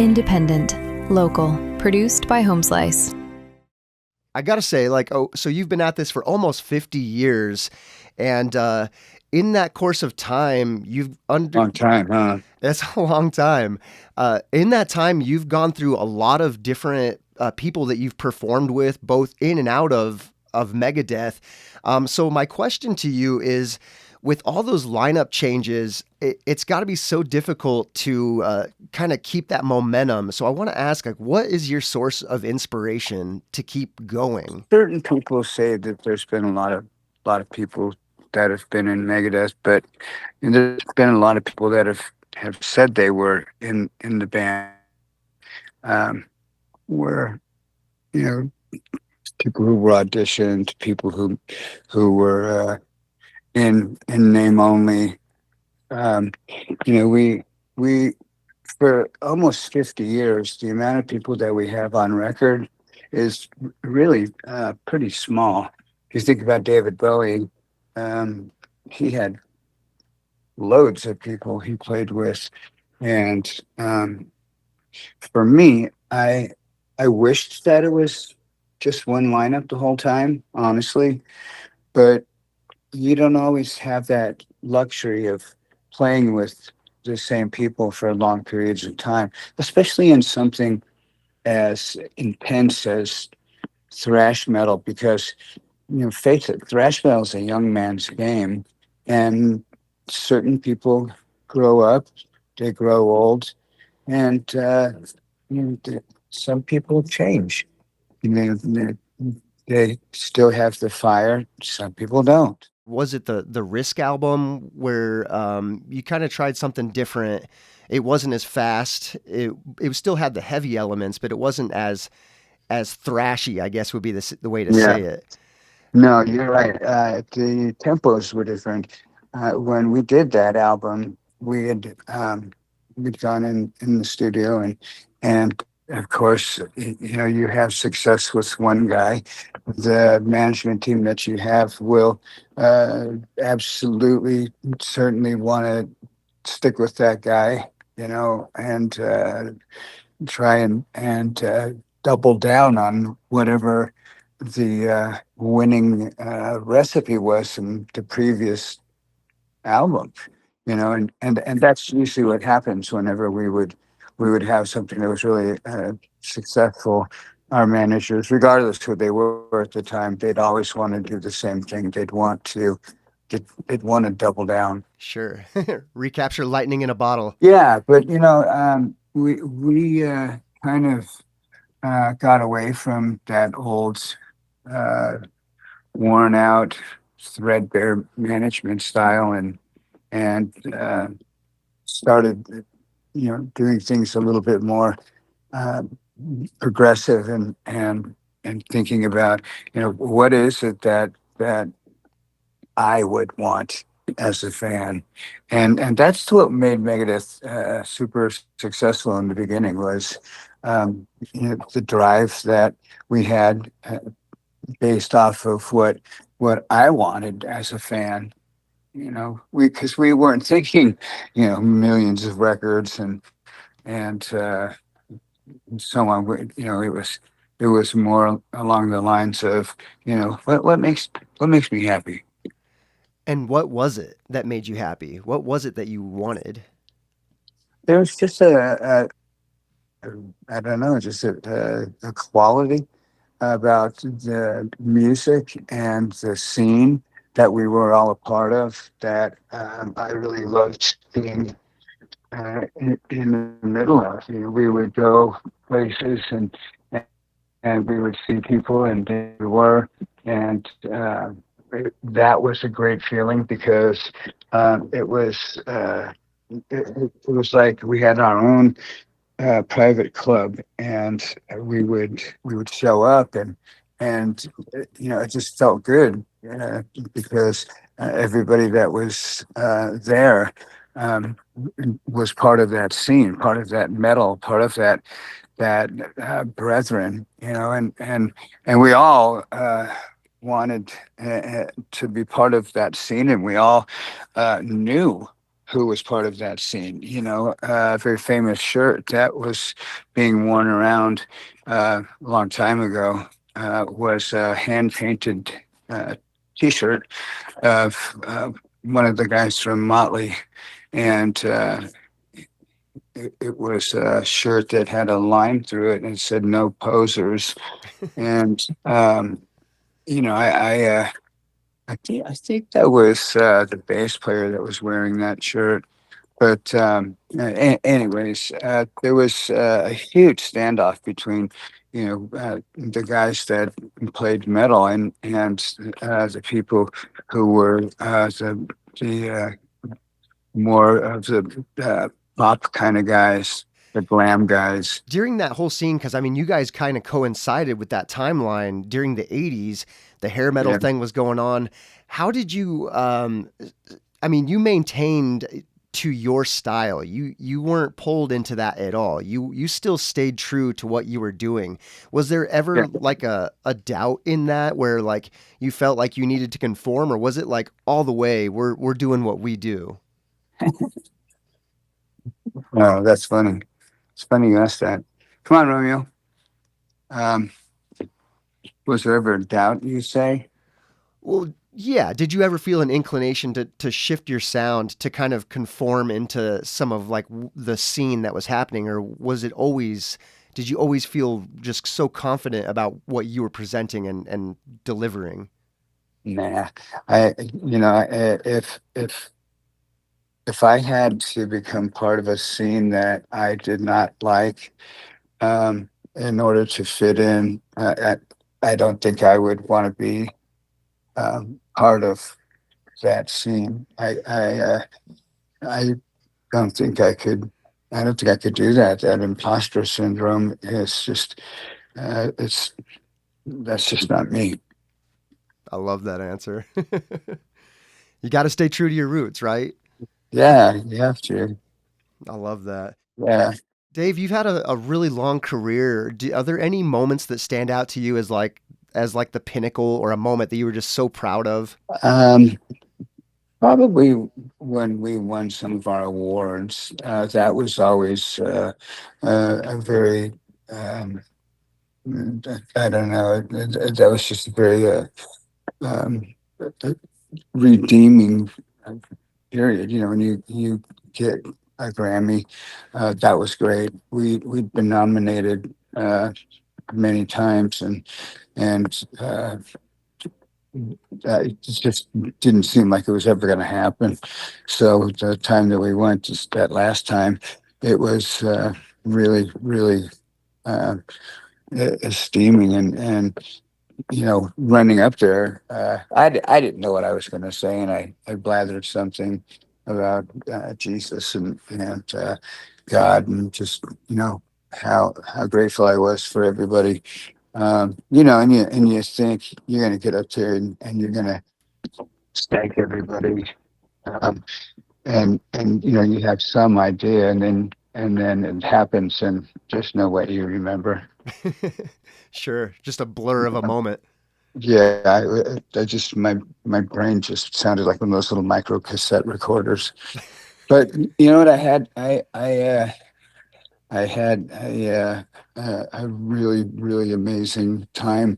Independent, local, produced by Homeslice. I gotta say, so you've been at this for almost 50 years, and in that course of time, Long time, huh? that's a long time. In that time, you've gone through a lot of different people that you've performed with, both in and out of Megadeth. So my question to you is, with all those lineup changes, it's got to be so difficult to kind of keep that momentum. So I want to ask, like, what is your source of inspiration to keep going? Certain people say that there's been a lot of people that have been in Megadeth, but there's been a lot of people that have said they were in the band. Um, were you know People who were auditioned, people who were in name only. Um, we for almost 50 years, the amount of people that we have on record is really pretty small. If you think about David Bowie, um, he had loads of people he played with, and for me, I wished that it was just one lineup the whole time, honestly, but you don't always have that luxury of playing with the same people for long periods of time, especially in something as intense as thrash metal, because face it, thrash metal is a young man's game, and certain people grow up, they grow old, and some people change. They still have the fire. Some people don't. Was it the Risk album where you kind of tried something different? It wasn't as fast. It still had the heavy elements, but it wasn't as thrashy, I guess would be the way to Yeah. say it. No, you're right. The tempos were different. When we did that album, we'd gone in the studio, and of course, you have success with one guy. The management team that you have will absolutely, certainly want to stick with that guy, and try and double down on whatever the winning recipe was from the previous album, and that's usually what happens whenever we would have something that was really successful. Our managers, regardless who they were at the time, they'd always want to do the same thing. They'd want to double down. Sure. Recapture lightning in a bottle. Yeah, but we kind of got away from that old, uh, worn out, threadbare management style, and started, doing things a little bit more uh, progressive, and thinking about, what is it that I would want as a fan, and that's what made Megadeth super successful in the beginning, was the drive that we had, based off of what I wanted as a fan. Because we weren't thinking, millions of records and so on. It was more along the lines of, what makes me happy. And what was it that made you happy? What was it that you wanted? There was just I don't know, just a quality about the music and the scene that we were all a part of, that I really loved being in the middle of. We would go places, and we would see people, and they were, and that was a great feeling, because it was like we had our own private club, and we would show up, and it just felt good, because everybody that was there um, was part of that scene, part of that metal, part of that brethren, and we all wanted to be part of that scene, and we all knew who was part of that scene. A very famous shirt that was being worn around a long time ago was a hand painted uh, T-shirt of one of the guys from Motley, and it was a shirt that had a line through it and it said "No posers." And I think that was the bass player that was wearing that shirt. But anyways, there was a huge standoff between, the guys that played metal and the people who were the more of the pop kind of guys, the glam guys. During that whole scene, because I mean, you guys kind of coincided with that timeline during the 80s, the hair metal Yeah. thing was going on. How did you, I mean, you maintained to your style. You weren't pulled into that at all. You still stayed true to what you were doing. Was there Yeah. ever like a doubt in that where like you felt like you needed to conform, or was it like all the way we're doing what we do? Oh, that's funny. It's funny you asked that. Come on, Romeo. Um, was there ever a doubt, you say? Well, yeah. Did you ever feel an inclination to shift your sound to kind of conform into some of like the scene that was happening, or was it always? Did you always feel just so confident about what you were presenting and delivering? Nah. If I had to become part of a scene that I did not like, in order to fit in, I don't think I would want to be part of that scene. I don't think I could. I don't think I could do that. That imposter syndrome is just. It's That's just not me. I love that answer. You got to stay true to your roots, right? Yeah, you have to. I love that. Yeah. Dave, you've had a really long career. Are there any moments that stand out to you as like the pinnacle or a moment that you were just so proud of? Um, Probably when we won some of our awards, that was always a very, um, I don't know, that was just a very um, redeeming period. When you get a Grammy, that was great. We'd been nominated many times, and it just didn't seem like it was ever going to happen. So the time that we went, just that last time, it was really, really uh, esteeming, and running up there, I didn't know what I was going to say, and I blathered something about Jesus and God, and just how grateful I was for everybody. And you think you're going to get up there and you're going to thank everybody, um, and you have some idea, and then it happens, and just no way you remember. Sure, just a blur of a moment. Yeah, I just my brain just sounded like one of those little micro cassette recorders. But you know what I had? I had a really really amazing time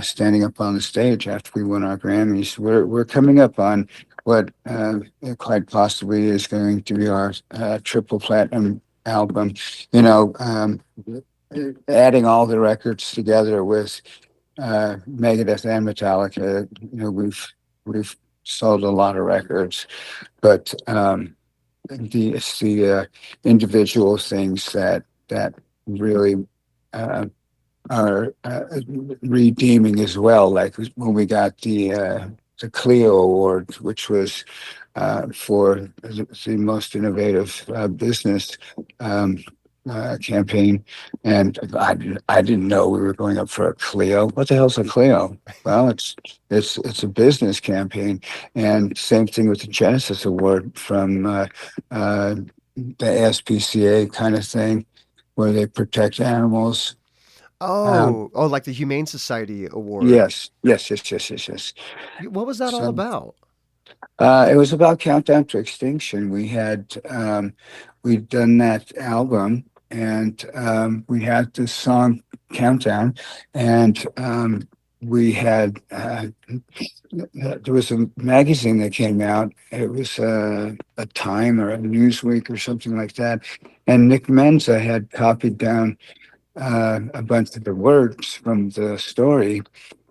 standing up on the stage after we won our Grammys. We're coming up on what quite possibly is going to be our triple platinum album. You know, adding all the records together with Megadeth and Metallica. We've sold a lot of records, but it's the individual things that really uh, are redeeming as well. Like when we got the Clio Award, which was for the most innovative business um, campaign, and I didn't know we were going up for a Clio. What the hell's a Clio? Well, it's a business campaign, and same thing with the Genesis Award from the ASPCA kind of thing, where they protect animals. Um, Oh, like the Humane Society Award. yes, yes, yes, yes, yes, yes. What was that all So about? It was about Countdown to Extinction. We'd done that album, and we had this song Countdown, and we had there was a magazine that came out. It was a Time or a Newsweek or something like that, and Nick Menza had copied down a bunch of the words from the story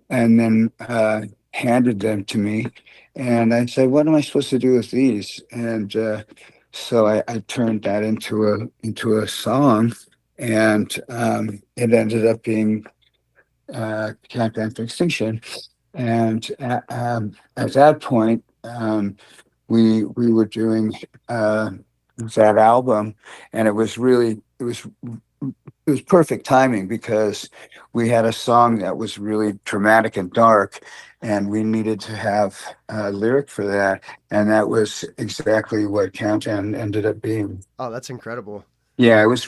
and then handed them to me. And I said, "What am I supposed to do with these?" And so I turned that into a song, and it ended up being Countdown to Extinction. And at that point, we were doing that album, and it was perfect timing because we had a song that was really dramatic and dark, and we needed to have a lyric for that, and that was exactly what Countdown ended up being. Oh, that's incredible. Yeah, it was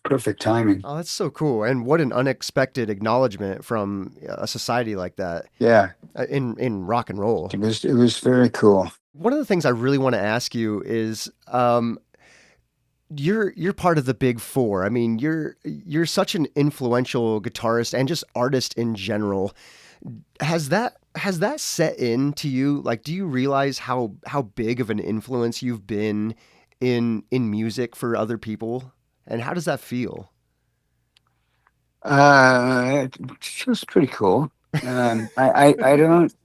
perfect timing. Oh, that's so cool. And what an unexpected acknowledgement from a society like that Yeah, in rock and roll. it was very cool. One of the things I really want to ask you is you're part of the big four. I mean, you're such an influential guitarist and just artist in general. Has that set into you? Like, do you realize how big of an influence you've been in music for other people? And how does that feel? It feels pretty cool. I don't,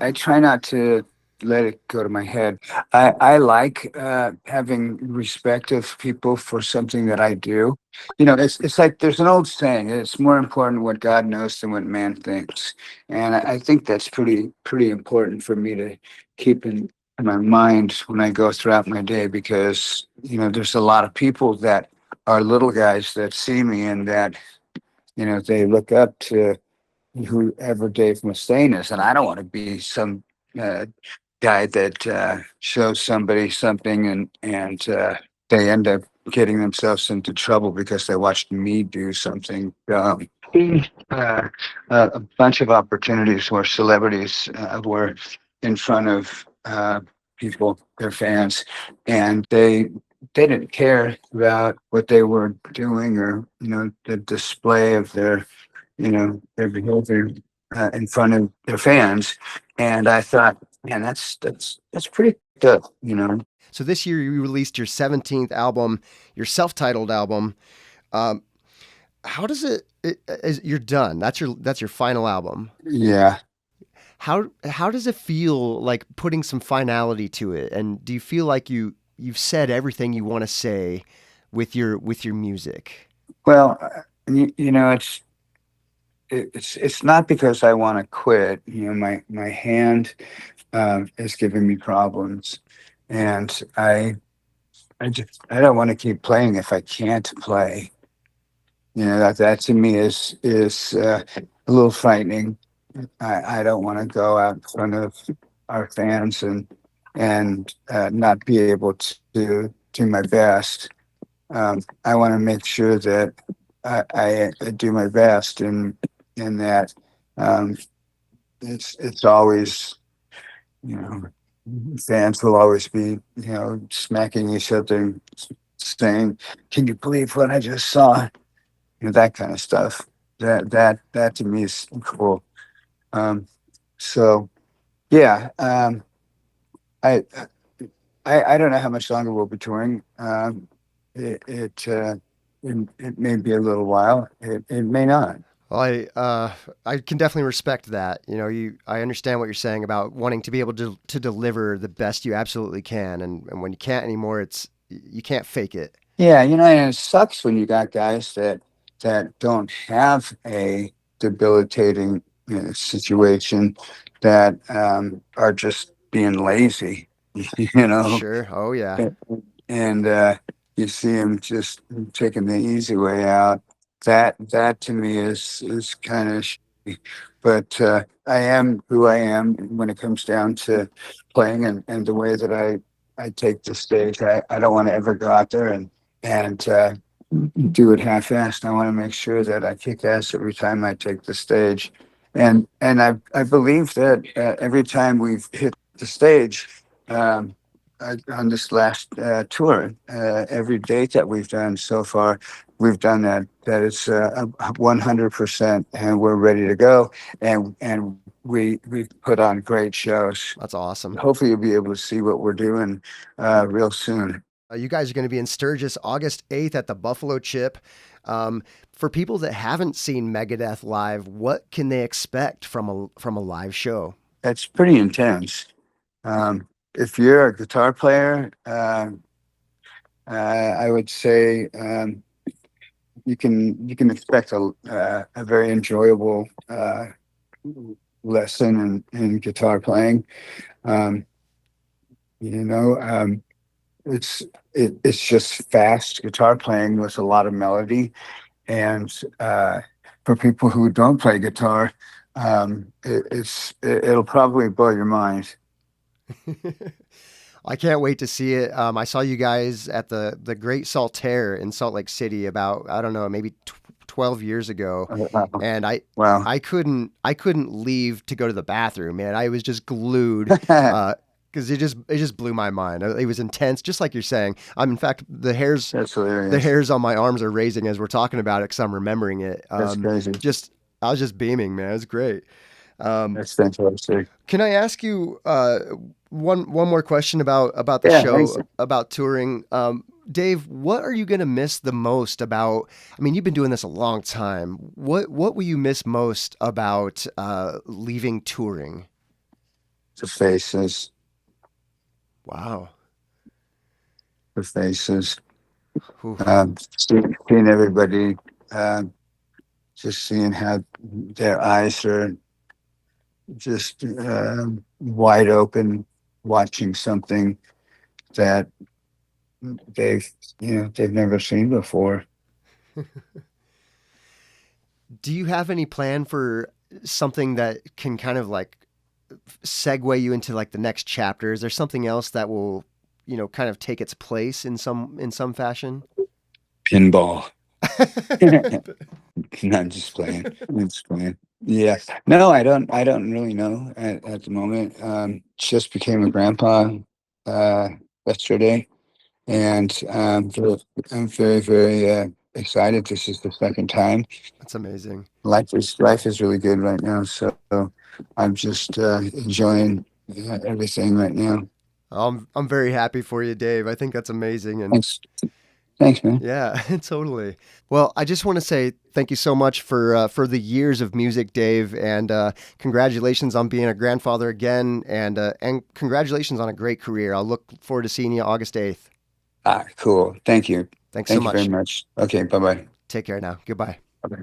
I try not to let it go to my head. I like having respect of people for something that I do. You know, it's like there's an old saying, it's more important what God knows than what man thinks. And I think that's pretty important for me to keep in my mind when I go throughout my day because, you know, there's a lot of people that are little guys that see me and that they look up to whoever Dave Mustaine is, and I don't want to be some uh, guy that shows somebody something and they end up getting themselves into trouble because they watched me do something dumb. Uh, a bunch of opportunities where celebrities were in front of people, their fans, and they didn't care about what they were doing or the display of their behavior in front of their fans. And I thought, man, that's pretty good, you know. So this year you released your 17th album, your self-titled album. Um, how does you're done? That's your final album. Yeah. How does it feel like putting some finality to it? And do you feel like you've said everything you want to say with your music? Well, it's not because I want to quit. You know, my hand is giving me problems, and I don't want to keep playing if I can't play. You know, that to me is a little frightening. I don't want to go out in front of our fans and not be able to do my best. I want to make sure that I do my best in that um, it's always you know fans will always be smacking each other, saying, "Can you believe what I just saw?" That kind of stuff. That to me is cool. Um, so yeah, I, I don't know how much longer we'll be touring. It it, uh, it may be a little while. It may not. Well, I can definitely respect that. I understand what you're saying about wanting to be able to deliver the best you absolutely can, and when you can't anymore, you can't fake it. Yeah, and it sucks when you got guys that don't have a debilitating situation that are just being lazy, you know. Sure. Oh yeah. And you see him just taking the easy way out. That to me is kind of shitty. But I am who I am when it comes down to playing and the way that I take the stage. I don't want to ever go out there and do it half-assed. I want to make sure that I kick ass every time I take the stage. And I believe that every time we've hit the stage um, on this last tour. Every date that we've done so far, we've done that. That it's 100%, and we're ready to go. And we put on great shows. That's awesome. Hopefully, you'll be able to see what we're doing real soon. You guys are going to be in Sturgis August 8th at the Buffalo Chip. For people that haven't seen Megadeth live, what can they expect from a live show? It's pretty intense. If you're a guitar player, I would say you can expect a very enjoyable lesson in guitar playing. Um, you know, it's it's just fast guitar playing with a lot of melody, and for people who don't play guitar, it'll probably blow your mind. I can't wait to see it. I saw you guys at the Great Saltaire in Salt Lake City about, I don't know, maybe 12 years ago, and Wow. I couldn't leave to go to the bathroom, man. I was just glued. Because it just blew my mind. It was intense, just like you're saying. In fact, the hairs That's the hilarious. hairs on my arms are raising as we're talking about it because I'm remembering it. That's crazy. Just I was just beaming, man. It was great. Um, That's fantastic. can I ask you one more question about the Yeah, thanks. show, about touring? Dave, what are you gonna miss the most about? I mean, you've been doing this a long time. What will you miss most about leaving touring? The faces, Wow. the faces. Oof. Seeing everybody, um, just seeing how their eyes are just wide open, watching something that they've they've never seen before. Do you have any plan for something that can kind of like segue you into like the next chapter? Is there something else that will, kind of take its place in some fashion? Pinball. No, I'm just playing. I'm just playing. Yeah. No, I don't really know at the moment. Just became a grandpa uh, yesterday, and I'm very, very excited. This is the second time. That's amazing. Life is really good right now, so I'm just enjoying everything right now. I'm very happy for you, Dave. I think that's amazing, and Thanks, thanks, man. yeah, totally. Well, I just want to say thank you so much for the years of music, Dave, and congratulations on being a grandfather again, and congratulations on a great career. I'll look forward to seeing you August 8th. Cool. Thank you. Thanks so Thank you very much. much. Okay, bye bye. Take care now. Goodbye. Okay.